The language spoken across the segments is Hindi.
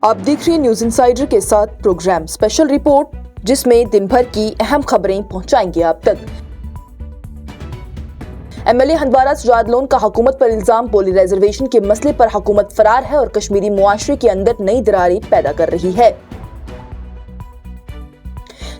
आप देख रहे हैं न्यूज इंसाइडर के साथ प्रोग्राम स्पेशल रिपोर्ट, जिसमें दिन भर की अहम खबरें पहुंचाएंगे आप तक। एमएलए हंदवारा सजाद लोन का हुकूमत पर इल्जाम, बोली रिजर्वेशन के मसले पर हुकूमत फरार है और कश्मीरी मुआशरे के अंदर नई दरारें पैदा कर रही है।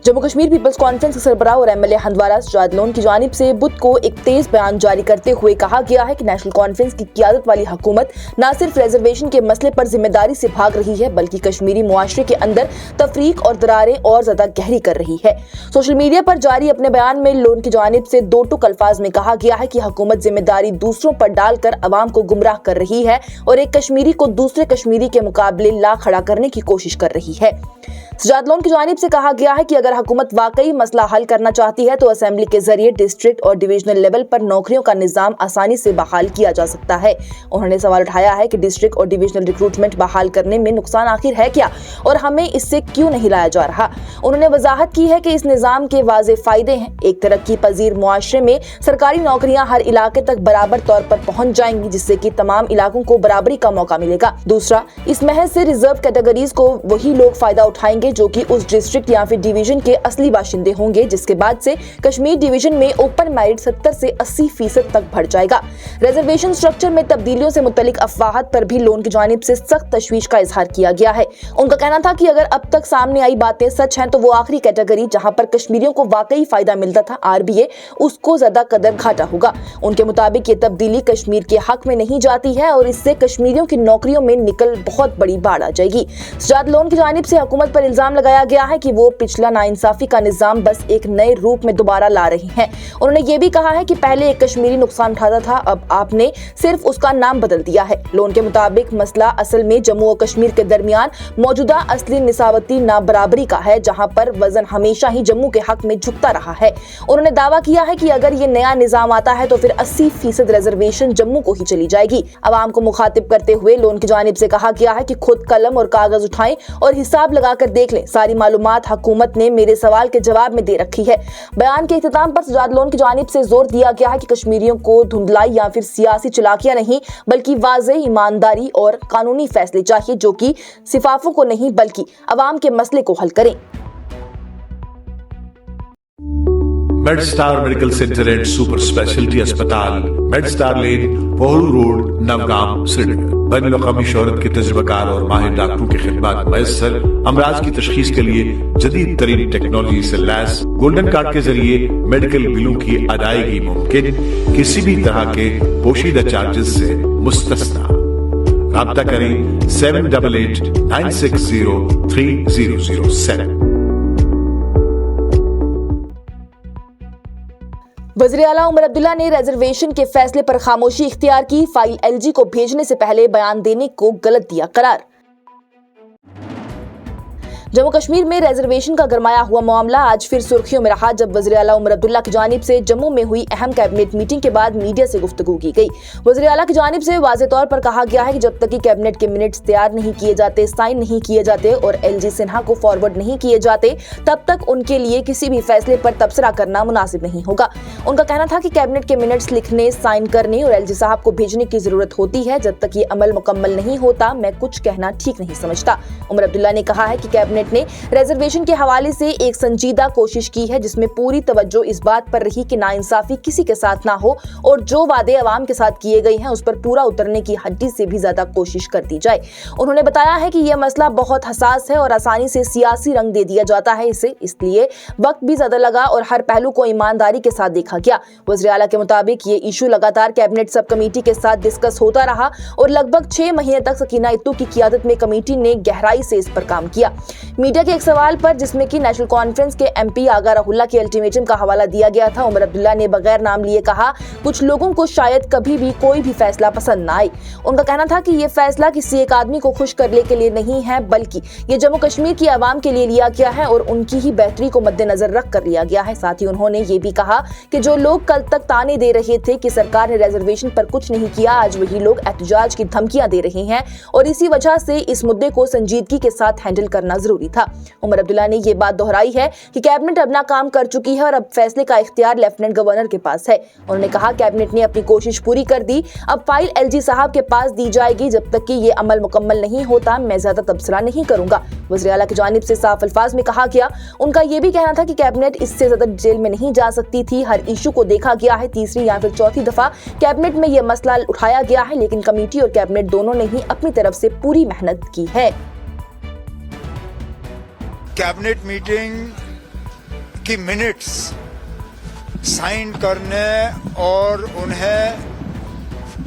जम्मू कश्मीर पीपल्स कॉन्फ्रेंस के सरबराह और एमएलए हंदवारा सजाद लोन की जानिब से बुध को एक तेज बयान जारी करते हुए कहा गया है कि नेशनल कॉन्फ्रेंस की क़ियादत वाली हुकूमत न सिर्फ रिजर्वेशन के मसले पर जिम्मेदारी से भाग रही है, बल्कि कश्मीरी मुआशरे के अंदर तफरीक और दरारें और ज्यादा गहरी कर रही है। सोशल मीडिया पर जारी अपने बयान में लोन की जानिब से दो टुक अल्फाज में कहा गया है कि हुकूमत जिम्मेदारी दूसरों पर डालकर अवाम को गुमराह कर रही है और एक कश्मीरी को दूसरे कश्मीरी के मुकाबले ला खड़ा करने की कोशिश कर रही है। सजाद लोन की जानिब से कहा गया है कि अगर हुकूमत वाकई मसला हल करना चाहती है तो असेंबली के जरिए डिस्ट्रिक्ट और डिविजनल लेवल पर नौकरियों का निजाम आसानी से बहाल किया जा सकता है। उन्होंने सवाल उठाया है कि डिस्ट्रिक्ट और डिविजनल रिक्रूटमेंट बहाल करने में नुकसान आखिर है क्या और हमें इससे क्यों नहीं लाया जा रहा। उन्होंने वजाहत की है कि इस निजाम के वाज़े फायदे हैं। एक तरक्की पजीर मुआशरे में सरकारी नौकरियां हर इलाके तक बराबर तौर पर पहुंच जाएंगी, जिससे कि तमाम इलाकों को बराबरी का मौका मिलेगा। दूसरा, इस महज से रिजर्व कैटेगरीज को वही लोग फायदा उठाएंगे जो कि उस डिस्ट्रिक्ट या फिर डिवीजन के असली बाशिंदे होंगे, जिसके बाद से कश्मीर डिवीजन में ओपन मेरिट 70 से 80% तक बढ़ जाएगा। रिजर्वेशन स्ट्रक्चर में तब्दीलियों से मुतल्लिक अफवाहत पर भी लोन की जानिब से सख्त तशवीश का इजहार किया गया है। उनका कहना था कि अगर अब तक सामने आई बातें सच हैं तो वो आखिरी कैटेगरी जहां पर कश्मीरियों को वाकई फायदा मिलता था आरबीए, उसको ज्यादा कदर घाटा होगा। उनके मुताबिक ये तब्दीली कश्मीर के हक में नहीं जाती है और इससे कश्मीरियों की नौकरियों में निकल बहुत बड़ी बाढ़ आ जाएगी। सजाद लोन की जानिब से हुकूमत पर इल्जाम लगाया गया है कि वो पिछला नाइंसाफी का निजाम बस एक नए रूप में दोबारा ला रही हैं। उन्होंने ये भी कहा है कि पहले एक कश्मीरी नुकसान उठाता था, अब आपने सिर्फ उसका नाम बदल दिया है। लोन के मुताबिक मसला असल में जम्मू और कश्मीर के दरमियान मौजूदा असली निसाबती नाबराबरी का है, जहां पर वजन हमेशा ही जम्मू के हक में झुकता रहा है। उन्होंने दावा किया है कि अगर ये नया निजाम आता है तो फिर 80% रिजर्वेशन जम्मू को ही चली जाएगी। अवाम को मुखातिब करते हुए लोन की जानिब से कहा गया है कि खुद कलम और कागज उठाएं और हिसाब लगाकर देख लें। सारी मालूमात हुकूमत ने मेरे सवाल के जवाब में दे रखी है। बयान के इख्तिताम पर सजाद लोन की जानिब से जोर दिया गया है कि कश्मीरियों को धुंधलाई या फिर सियासी चलाकियां नहीं, बल्कि वाज़े ईमानदारी और कानूनी फैसले चाहिए जो कि सिफाफों को नहीं बल्कि अवाम के मसले को हल करें। Medstar medical centre and super speciality अस्पताल, Medstar lane, Pohru road, Nowgam, Srinagar. बैनुल अक़वामी शोहरत के तजुर्बेकार और माहिर डॉक्टरों की खिदमत मैसर। अमराज की तशखीस के लिए जदीद तरीन टेक्नोलॉजी से लैस गोल्डन कार्ड के जरिए मेडिकल बिलों की अदायगी मुमकिन, किसी भी तरह के पोशीदा चार्जेस से मुस्तस्ना। राब्ता करें 7889603007। वज़ीर आला उमर अब्दुल्ला ने रिजर्वेशन के फैसले पर खामोशी इख्तियार की। फाइल एलजी को भेजने से पहले बयान देने को गलत दिया करार। जम्मू कश्मीर में रिजर्वेशन का गरमाया हुआ मामला आज फिर सुर्खियों में रहा, जब वज़ीर आला उमर अब्दुल्ला की जानिब से जम्मू में हुई अहम कैबिनेट मीटिंग के बाद मीडिया से गुफ्तगू की गई। वज़ीर आला की जानिब से वाज़े तौर पर कहा गया है कि जब तक कि कैबिनेट के मिनट्स तैयार नहीं किए जाते, साइन नहीं किए जाते और एलजी सिन्हा को फॉरवर्ड नहीं किए जाते, तब तक उनके लिए किसी भी फैसले पर तबसरा करना मुनासिब नहीं होगा। उनका कहना था कि कैबिनेट के मिनट्स लिखने, साइन करने और एलजी साहब को भेजने की जरूरत होती है। जब तक ये अमल मुकम्मल नहीं होता, मैं कुछ कहना ठीक नहीं समझता। उमर अब्दुल्ला ने कहा है कि कैबिनेट ने रिजर्वेशन के हवाले से एक संजीदा कोशिश की है, जिसमें पूरी तवज्जो इस बात पर रही कि नाइंसाफी किसी के साथ ना हो और जो वादे अवाम के साथ किए गए हैं उस पर पूरा उतरने की हड्डी से भी ज्यादा कोशिश कर दी जाए। उन्होंने बताया है कि यह मसला बहुत हसास है और आसानी से सियासी रंग दे दिया जाता है इसे, इसलिए वक्त भी ज्यादा लगा और हर पहलू को ईमानदारी के साथ देखा गया। वज़ीर आला के मुताबिक ये इशू लगातार कैबिनेट सब कमेटी के साथ डिस्कस होता रहा और लगभग 6 महीने तक सकीना इत्तू की क़ियादत में कमेटी ने गहराई से इस पर काम किया। मीडिया के एक सवाल पर जिसमें कि नेशनल कॉन्फ्रेंस के एमपी आगा रहुल्ला के अल्टीमेटम का हवाला दिया गया था, उमर अब्दुल्ला ने बगैर नाम लिए कहा, कुछ लोगों को शायद कभी भी कोई भी फैसला पसंद ना आए। उनका कहना था कि यह फैसला किसी एक आदमी को खुश करने के लिए नहीं है, बल्कि ये जम्मू कश्मीर की आवाम के लिए लिया गया है और उनकी ही बेहतरी को मद्देनजर रख कर लिया गया है। साथ ही उन्होंने ये भी कहा कि जो लोग कल तक ताने दे रहे थे कि सरकार ने रिजर्वेशन पर कुछ नहीं किया, आज वही लोग एहतजाज की धमकियां दे रहे हैं और इसी वजह से इस मुद्दे को संजीदगी के साथ हैंडल करना जरूरी जरूरी था। उमर अब्दुल्ला ने ये बात दोहराई है कि कैबिनेट अपना काम कर चुकी है और अब फैसले का इख्तियार लेफ्टिनेंट गवर्नर के पास है। उन्होंने कहा कैबिनेट ने अपनी कोशिश पूरी कर दी, अब फाइल एलजी साहब के पास दी जाएगी। जब तक कि ये अमल मुकम्मल नहीं होता मैं ज्यादा तबसरा नहीं करूंगा। वज़ीर आला की जानिब से साफ अल्फाज में कहा गया। उनका ये भी कहना था कि कैबिनेट इससे ज्यादा जेल में नहीं जा सकती थी। हर इशू को देखा गया है, तीसरी या फिर चौथी दफा कैबिनेट में यह मसला उठाया गया है, लेकिन कमेटी और कैबिनेट दोनों ने ही अपनी तरफ से पूरी मेहनत की है। कैबिनेट मीटिंग की मिनट्स साइन करने और उन्हें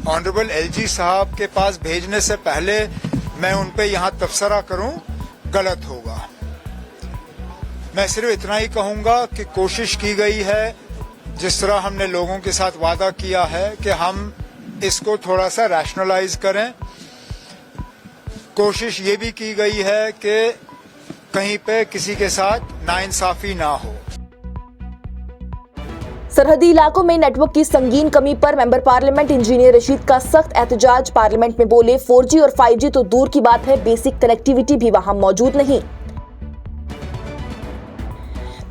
ऑनरेबल एलजी साहब के पास भेजने से पहले मैं उन पे यहाँ तबसरा करूं, गलत होगा। मैं सिर्फ इतना ही कहूंगा कि कोशिश की गई है, जिस तरह हमने लोगों के साथ वादा किया है कि हम इसको थोड़ा सा रैशनलाइज करें। कोशिश ये भी की गई है कि कहीं पे किसी के साथ नाइंसाफी ना हो। सरहदी इलाकों में नेटवर्क की संगीन कमी पर मेंबर पार्लियामेंट इंजीनियर रशीद का सख्त एहतजाज। पार्लियामेंट में बोले 4G और 5G तो दूर की बात है, बेसिक कनेक्टिविटी भी वहां मौजूद नहीं।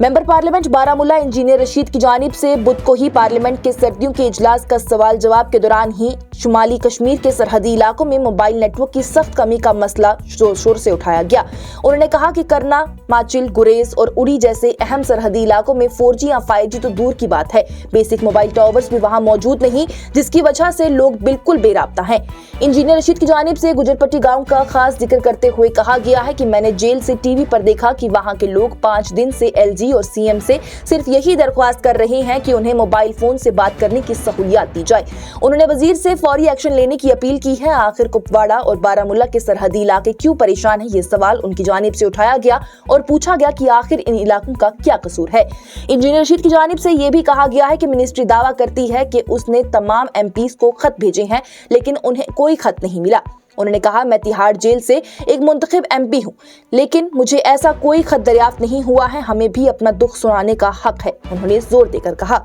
Member parliament Baramulla engineer Rashid की जानिब से बुध को ही पार्लियामेंट के सर्दियों के इजलास का सवाल जवाब के दौरान ही शुमाली कश्मीर के सरहदी इलाकों में मोबाइल नेटवर्क की सख्त कमी का मसला जोर शोर से उठाया गया। उन्होंने कहा कि करना, माचिल, गुरेज और उड़ी जैसे अहम सरहदी इलाकों में 4G या 5G तो दूर की बात है, बेसिक मोबाइल टावर्स भी वहां मौजूद नहीं, जिसकी वजह से लोग बिल्कुल बेराब्ता हैं। इंजीनियर रशीद की जानिब से गुजरपट्टी गाँव का खास जिक्र करते हुए कहा गया है कि मैंने जेल से टीवी पर देखा कि वहां के लोग 5 दिन से LG और CM से सिर्फ यही दरख्वास्त कर रहे हैं कि उन्हें मोबाइल फोन से बात करने की सहूलियत दी जाए। उन्होंने वजीर से फौरी एक्शन लेने की अपील की है। आखिर कुपवाड़ा और बारामूला के सरहदी इलाके क्यों परेशान है, ये सवाल उनकी जानिब से उठाया गया और पूछा गया कि आखिर इन इलाकों का क्या कसूर है। इंजीनियर रशीद की जानिब से यह भी कहा गया है कि मिनिस्ट्री दावा करती है कि उसने तमाम MPs को खत भेजे हैं, लेकिन उन्हें कोई खत नहीं मिला। उन्होंने कहा मैं तिहाड़ जेल से एक मुंतखब MP हूं, लेकिन मुझे ऐसा कोई खत दरियाफ्त नहीं हुआ है। हमें भी अपना दुख सुनाने का हक है, उन्होंने जोर देकर कहा।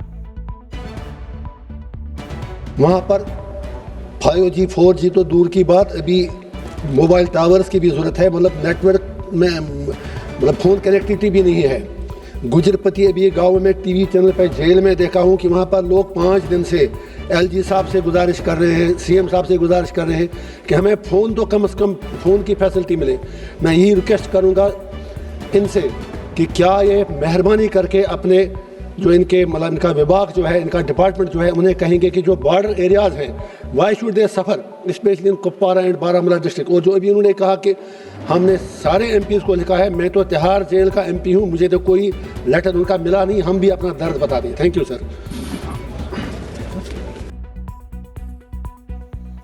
वहाँ पर 5G 4G तो दूर की बात, अभी मोबाइल टावर्स की भी ज़रूरत है। मतलब नेटवर्क में मतलब फ़ोन कनेक्टिविटी भी नहीं है। गुजरपति अभी गाँव में TV चैनल पर जेल में देखा हूँ कि वहाँ पर लोग 5 दिन से LG साहब से गुजारिश कर रहे हैं, CM साहब से गुजारिश कर रहे हैं कि हमें फ़ोन तो कम से कम फ़ोन की फैसिलिटी मिले। मैं यही रिक्वेस्ट करूँगा इनसे कि क्या ये मेहरबानी करके अपने जो इनके मतलब इनका विभाग जो है, इनका डिपार्टमेंट जो है, उन्हें कहेंगे कि जो बॉर्डर एरियाज़ हैं why should they suffer, specially in Kupwara and Baramulla district. और जो अभी उन्होंने कहा कि हमने सारे MPs को लिखा है, मैं तो तिहाड़ जेल का MP हूँ, मुझे तो कोई लेटर उनका मिला नहीं, हम भी अपना दर्द बता दें। Thank you sir.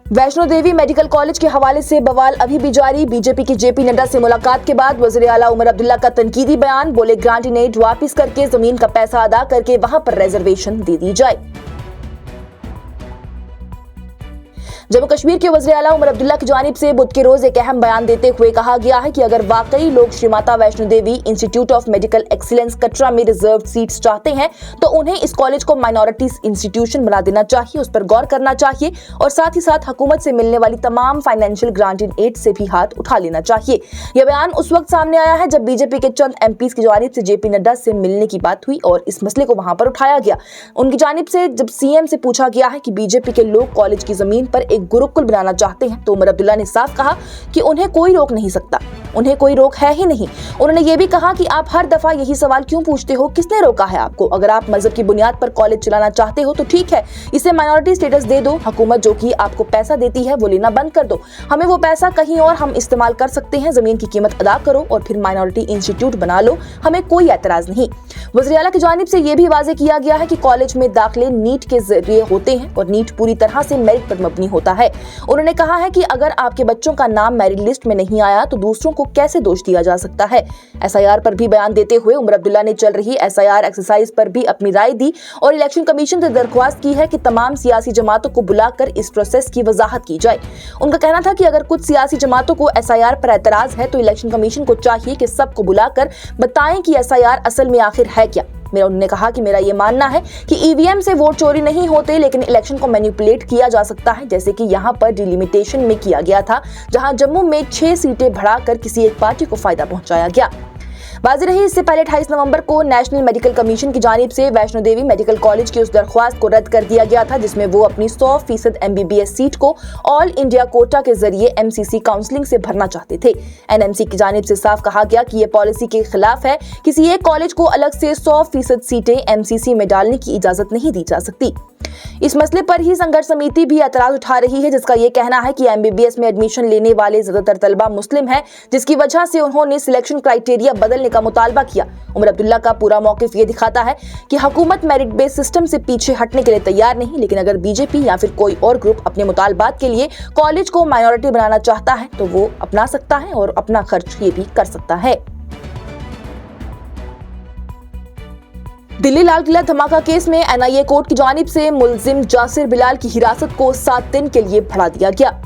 Vaishno Devi medical college के हवाले से बवाल अभी भी जारी। बीजेपी की JP नड्डा से मुलाकात के बाद वज़ीर आला उमर अब्दुल्ला का तनकीदी बयान। बोले ग्रांट एड वापस करके जमीन का पैसा अदा करके वहां पर रिजर्वेशन दे दी जाए। जम्मू कश्मीर के वज़ीर आला उमर अब्दुल्ला की जानिब से बुध के रोज एक अहम बयान देते हुए कहा गया है कि अगर वाकई लोग Shri Mata Vaishno Devi institute of medical excellence Katra में रिजर्व सीट्स चाहते हैं तो उन्हें इस कॉलेज को माइनॉरिटीज इंस्टीट्यूशन बना देना चाहिए, उस पर गौर करना चाहिए और साथ ही साथ हुकूमत से मिलने वाली तमाम फाइनेंशियल ग्रांट एड से भी हाथ उठा लेना चाहिए। यह बयान उस वक्त सामने आया है जब बीजेपी के चंद MPs की जानिब से JP नड्डा से मिलने की बात हुई और इस मसले को वहां पर उठाया गया। उनकी जानिब से जब CM से पूछा गया है कि बीजेपी के लोग कॉलेज की जमीन पर एक गुरुकुल बनाना चाहते हैं तो उमर अब्दुल्ला ने साफ कहा कि उन्हें कोई रोक नहीं सकता, उन्हें कोई रोक है ही नहीं। उन्होंने ये भी कहा कि आप हर दफा यही सवाल क्यों पूछते हो, किसने रोका है आपको? अगर आप मजहब की बुनियाद पर कॉलेज चलाना चाहते हो तो ठीक है, इसे माइनॉरिटी स्टेटस दे दो। हुकूमत जो कि आपको पैसा देती है वो लेना बंद कर दो, हमें वो पैसा कहीं और हम इस्तेमाल कर सकते हैं। जमीन की कीमत अदा करो और फिर माइनॉरिटी इंस्टीट्यूट बना लो, हमें कोई एतराज नहीं। वज़ीर आला की जानिब से यह भी वाज़ेह किया गया है कि कॉलेज में दाखिले नीट के जरिए होते हैं और नीट पूरी तरह से मेरिट पर मबनी होता है। उन्होंने कहा है कि अगर आपके बच्चों का नाम मेरिट लिस्ट में नहीं आया तो दूसरों को कैसे दोष दिया जा सकता है। SIR पर भी बयान देते हुए उमर अब्दुल्ला ने चल रही SIR एक्सरसाइज पर भी अपनी राय दी और इलेक्शन कमीशन से दरख्वास्त की है कि तमाम सियासी जमातों को बुलाकर इस प्रोसेस की वजाहत की जाए। उनका कहना था कि अगर कुछ सियासी जमातों को SIR पर एतराज है तो इलेक्शन कमीशन को चाहिए कि सबको बुलाकर बताएं कि SIR असल में आखिर है क्या। उन्होंने कहा कि मेरा ये मानना है कि ईवीएम से वोट चोरी नहीं होते, लेकिन इलेक्शन को मैनिपुलेट किया जा सकता है, जैसे कि यहाँ पर डिलिमिटेशन में किया गया था, जहां जम्मू में 6 सीटें बढ़ाकर किसी एक पार्टी को फायदा पहुंचाया गया। बाजी रही, इससे पहले 28 नवंबर को नेशनल मेडिकल कमीशन की जानिब से वैष्णो देवी मेडिकल कॉलेज की उस दरख्वास्त को रद्द कर दिया गया था जिसमें वो अपनी 100% MBBS सीट को ऑल इंडिया कोटा के जरिए MCC काउंसलिंग से भरना चाहते थे। NMC की जानिब से साफ कहा गया कि यह पॉलिसी के खिलाफ है। किसी एक कॉलेज को अलग से 100% सीटें MCC में डालने की इजाजत नहीं दी जा सकती। इस मसले पर ही संघर्ष समिति भी एतराज उठा रही है, जिसका ये कहना है कि MBBS में एडमिशन लेने वाले ज्यादातर तलबा मुस्लिम हैं, जिसकी वजह से उन्होंने सिलेक्शन क्राइटेरिया बदलने का मुतालबा किया। उमर अब्दुल्ला का पूरा मौकिफ ये दिखाता है कि हुकूमत मेरिट बेस्ड सिस्टम से पीछे हटने के लिए तैयार नहीं, लेकिन अगर बीजेपी या फिर कोई और ग्रुप अपने मुतालबात के लिए कॉलेज को माइनॉरिटी बनाना चाहता है तो वो अपना सकता है और अपना खर्च ये भी कर सकता है। दिल्ली लाल किला धमाका केस में NIA कोर्ट की जानिब से मुलजिम जासिर बिलाल की हिरासत को 7 दिन के लिए बढ़ा दिया गया।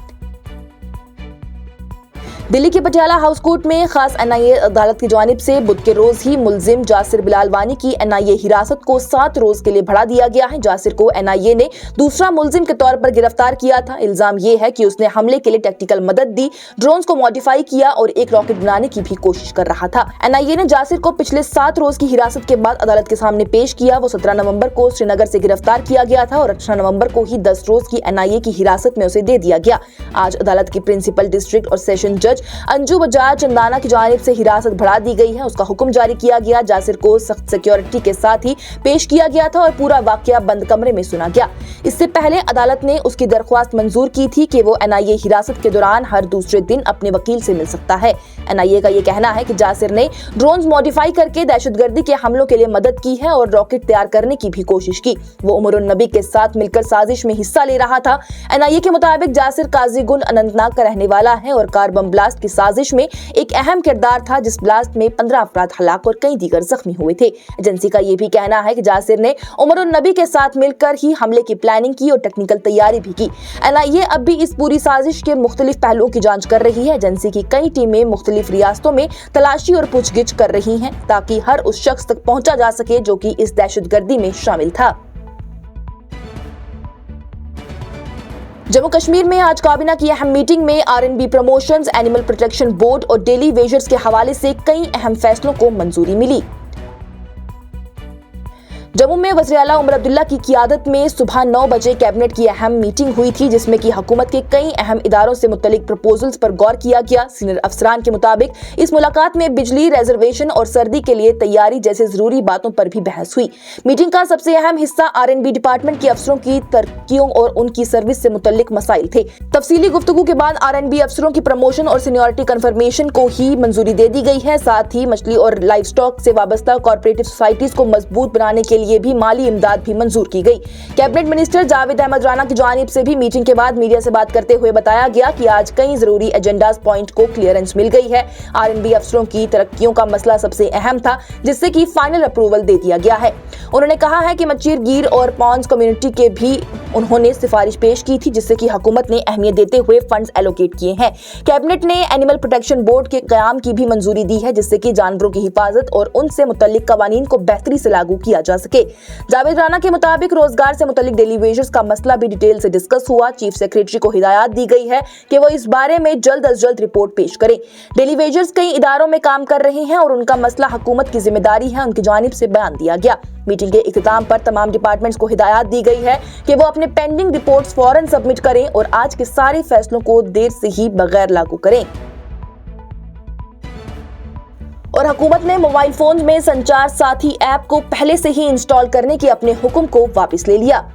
दिल्ली के पटियाला हाउस कोर्ट में खास NIA अदालत की जानिब से बुध के रोज ही मुलजिम जासिर बिलाल वानी की NIA हिरासत को 7 रोज के लिए बढ़ा दिया गया है। जासिर को NIA ने दूसरा मुलजिम के तौर पर गिरफ्तार किया था। इल्जाम ये है कि उसने हमले के लिए टेक्निकल मदद दी, ड्रोन्स को मॉडिफाई किया और एक रॉकेट बनाने की भी कोशिश कर रहा था। NIA ने जासिर को पिछले 7 रोज की हिरासत के बाद अदालत के सामने पेश किया। वो 17 नवंबर को श्रीनगर से गिरफ्तार किया गया था और 18 नवंबर को ही 10 रोज की NIA की हिरासत में उसे दे दिया गया। आज अदालत की प्रिंसिपल डिस्ट्रिक्ट और सेशन जज अंजू बजाज चंदाना की जानिब से हिरासत बढ़ा दी गई है। उसका हुक्म जारी किया गया। जासिर को सख्त सिक्योरिटी के साथ ही पेश किया गया था और पूरा वाकया बंद कमरे में सुना गया। इससे पहले अदालत ने उसकी दरख्वास्त मंजूर की थी कि वो NIA हिरासत के दौरान हर दूसरे दिन अपने वकील से मिल सकता है। NIA का ये कहना है कि जासिर ने ड्रोन्स मॉडिफाई करके दहशतगर्दी के हमलों के लिए मदद की है और रॉकेट तैयार करने की भी कोशिश की। वो उमरुन नबी के साथ मिलकर साजिश में हिस्सा ले रहा था। NIA के मुताबिक जासिर काजीगुंड अनंतनाग का रहने वाला है और कार बम ब्लास्ट की साजिश में एक अहम किरदार था, जिस ब्लास्ट में 15 अफराद हलाक और कई दीगर जख्मी हुए थे। एजेंसी का यह भी कहना है कि जासिर ने उमरुन नबी के साथ मिलकर ही हमले की प्लानिंग की और टेक्निकल तैयारी भी की। NIA अब भी इस पूरी साजिश के मुख्तलिफ पहलुओं की जांच कर रही है। एजेंसी की कई टीमें मुख्तलिफ रियासतों में तलाशी और पूछगिछ कर रही हैं ताकि हर उस शख्स तक पहुंचा जा सके जो कि इस दहशतगर्दी में शामिल था। जम्मू कश्मीर में आज काबीना की अहम मीटिंग में R&B promotions, animal protection board और डेली वेजर्स के हवाले से कई अहम फैसलों को मंजूरी मिली। जम्मू में वज़ीर आला उमर अब्दुल्ला की क़ियादत में सुबह 9 बजे कैबिनेट की अहम मीटिंग हुई थी, जिसमें कि हुकूमत के कई अहम इदारों से मुतल्लिक प्रपोजल्स पर गौर किया गया। सीनियर अफसरान के मुताबिक इस मुलाकात में बिजली, रिजर्वेशन और सर्दी के लिए तैयारी जैसे जरूरी बातों पर भी बहस हुई। मीटिंग का सबसे अहम हिस्सा R&B डिपार्टमेंट के अफसरों की तरक्कियों और उनकी सर्विस से मुतल्लिक मसाइल थे। तफसीली गुफ्तगू के बाद R&B अफसरों की प्रमोशन और सीनियरिटी कन्फर्मेशन को ही मंजूरी दे दी गई है। साथ ही मछली और लाइव स्टॉक से वाबस्ता कॉर्पोरेटिव सोसाइटीज को मजबूत बनाने के लिए भी माली इमदाद भी मंजूर की गई। कैबिनेट मिनिस्टर जावेद अहमद राना की जानिब से भी मीटिंग के बाद मीडिया से बात करते हुए बताया गया कि आज कई जरूरी एजेंडाज पॉइंट को क्लियरेंस मिल गई है। R&B अफसरों की तरक्कियों का मसला सबसे अहम था, जिससे कि फाइनल अप्रूवल दे दिया गया है। उन्होंने कहा है कि मचीर गिर और पॉन्स कम्युनिटी के भी उन्होंने सिफारिश पेश की थी, जिससे कि हुकूमत ने अहमियत देते हुए फंड्स एलोकेट किए हैं। कैबिनेट ने एनिमल प्रोटेक्शन बोर्ड के क़याम की भी मंजूरी दी है, जिससे कि जानवरों की हिफाजत और उनसे मुतल्लिक कवानीन को बेहतरी से लागू किया जा सके। जावेद राना के मुताबिक रोजगार से मुतल्लिक डेली वेजर्स का मसला भी डिटेल से डिस्कस हुआ। चीफ सेक्रेटरी को हिदायत दी गई है कि वो इस बारे में जल्द अज जल्द रिपोर्ट पेश करें। डेली वेजर्स कई इदारों में काम कर रहे हैं और उनका मसला हुकूमत की जिम्मेदारी है, उनकी जानिब से बयान दिया गया। मीटिंग के इख्तिताम पर तमाम डिपार्टमेंट्स को हिदायत दी गई है कि वो अपने पेंडिंग रिपोर्ट्स फौरन सबमिट करें और आज के सारे फैसलों को देर से ही बगैर लागू करें। और हुकूमत ने मोबाइल फोन में संचार साथी ऐप को पहले से ही इंस्टॉल करने के अपने हुक्म को वापस ले लिया।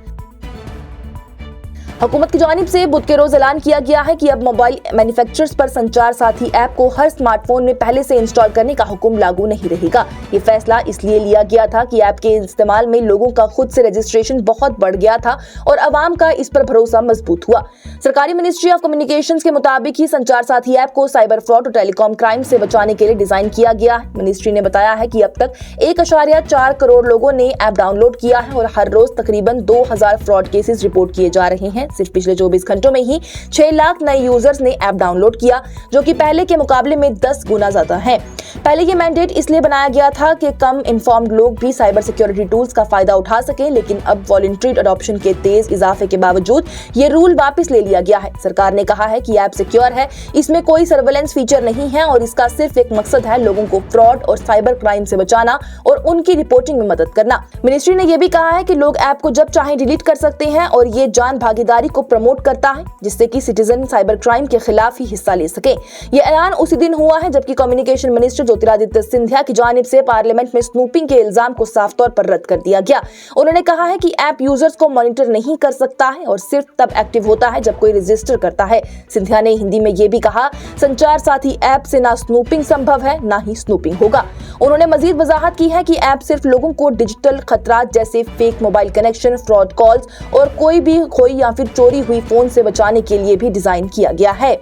हुकूमत की जानिब से बुध के रोज ऐलान किया गया है कि अब मोबाइल मैन्युफैक्चरर्स पर संचार साथी ऐप को हर स्मार्टफोन में पहले से इंस्टॉल करने का हुक्म लागू नहीं रहेगा। ये फैसला इसलिए लिया गया था कि ऐप के इस्तेमाल में लोगों का खुद से रजिस्ट्रेशन बहुत बढ़ गया था और अवाम का इस पर भरोसा मजबूत हुआ। सरकारी मिनिस्ट्री ऑफ कम्युनिकेशंस के मुताबिक ही संचार साथी ऐप को साइबर फ्रॉड और टेलीकॉम क्राइम से बचाने के लिए डिजाइन किया गया है। मिनिस्ट्री ने बताया है कि अब तक 1.4 करोड़ लोगों ने ऐप डाउनलोड किया है और हर रोज तकरीबन 2000 फ्रॉड केसेस रिपोर्ट किए जा रहे हैं। सिर्फ पिछले 24 घंटों में ही 6 लाख नए यूजर्स ने ऐप डाउनलोड किया, जो कि पहले के मुकाबले में 10 गुना ज्यादा है। पहले ये मैंडेट इसलिए बनाया गया था कि कम इन्फॉर्म्ड लोग भी साइबर सिक्योरिटी टूल्स का फायदा उठा सकें, लेकिन अब वॉलंटरी अडॉप्शन के तेज इजाफे के बावजूद ये रूल वापस ले लिया गया है। सरकार ने कहा है कि ऐप सिक्योर है, इसमें कोई सर्वेलेंस फीचर नहीं है और इसका सिर्फ एक मकसद है लोगों को फ्रॉड और साइबर क्राइम से बचाना और उनकी रिपोर्टिंग में मदद करना। मिनिस्ट्री ने यह भी कहा है कि लोग ऐप को जब चाहे डिलीट कर सकते हैं और ये जान भागीदारी को प्रमोट करता है, जिससे कि सिटीजन साइबर क्राइम के खिलाफ ही हिस्सा ले सके। ये ऐलान उसी दिन हुआ है जबकि कम्युनिकेशन मिनिस्टर ज्योतिरादित्य सिंधिया की जानिब से पार्लियामेंट में स्नूपिंग के इल्जाम को साफ तौर पर रद्द कर दिया गया। उन्होंने कहा है कि ऐप यूजर्स को मॉनिटर नहीं कर सकता है और सिर्फ तब एक्टिव होता है जब कोई रजिस्टर करता है। सिंधिया ने हिंदी में यह भी कहा, संचार साथी ऐप से ना स्नूपिंग संभव है ना ही स्नूपिंग होगा। उन्होंने मजीद वजाहत की है कि ऐप सिर्फ लोगों को डिजिटल खतरात जैसे fake mobile connection, fraud calls और कोई भी खोई या फिर चोरी हुई फोन से बचाने के लिए भी डिजाइन किया गया है।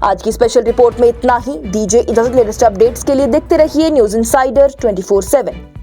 आज की स्पेशल रिपोर्ट में इतना ही। दीजिए इजाजत। लेटेस्ट अपडेट्स के लिए देखते रहिए न्यूज़ इनसाइडर 24/7।